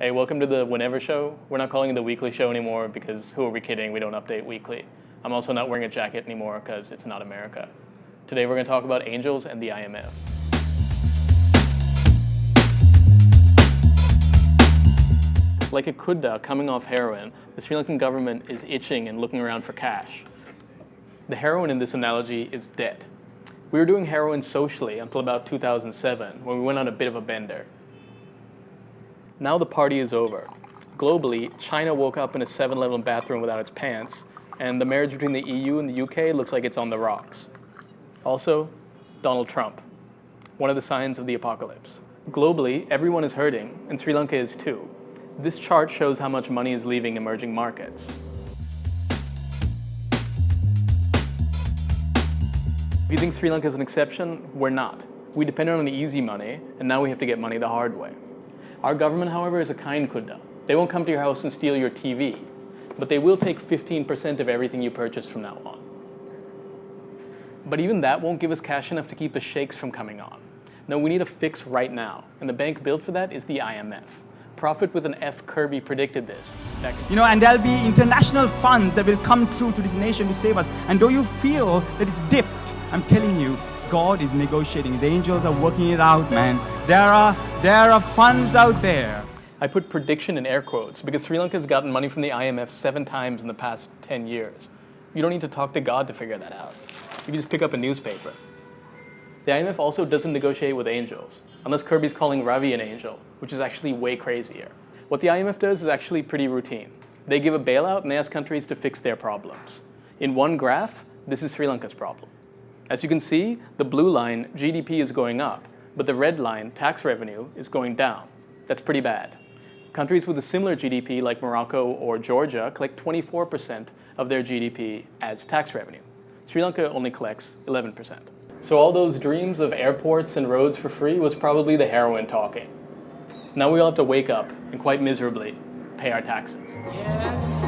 Hey, welcome to the Whenever Show. We're not calling it the weekly show anymore because who are we kidding? We don't update weekly. I'm also not wearing a jacket anymore because it's not America. Today we're going to talk about angels and the IMF. Like a kudda coming off heroin, the Sri Lankan government is itching and looking around for cash. The heroin in this analogy is debt. We were doing heroin socially until about 2007, when we went on a bit of a bender. Now the party is over. Globally, China woke up in a 7-Eleven bathroom without its pants, and the marriage between the EU and the UK looks like it's on the rocks. Also, Donald Trump, one of the signs of the apocalypse. Globally, everyone is hurting, and Sri Lanka is too. This chart shows how much money is leaving emerging markets. If you think Sri Lanka is an exception, we're not. We depended on the easy money, and now we have to get money the hard way. Our government, however, is a kind kudda. They won't come to your house and steal your TV, but they will take 15% of everything you purchase from now on. But even that won't give us cash enough to keep the sheikhs from coming on. No, we need a fix right now, and the bank built for that is the IMF. Prophet with an F. Kirby predicted this. And there'll be international funds that will come through to this nation to save us. And though you feel that it's dipped, I'm telling you, God is negotiating. His angels are working it out, man. There are funds out there. I put prediction in air quotes because Sri Lanka has gotten money from the IMF 7 times in the past 10 years. You don't need to talk to God to figure that out. You can just pick up a newspaper. The IMF also doesn't negotiate with angels, unless Kirby's calling Ravi an angel, which is actually way crazier. What the IMF does is actually pretty routine. They give a bailout and they ask countries to fix their problems. In one graph, this is Sri Lanka's problem. As you can see, the blue line, GDP, is going up, but the red line, tax revenue, is going down. That's pretty bad. Countries with a similar GDP, like Morocco or Georgia, collect 24% of their GDP as tax revenue. Sri Lanka only collects 11%. So all those dreams of airports and roads for free was probably the heroin talking. Now we all have to wake up and quite miserably pay our taxes. Yes.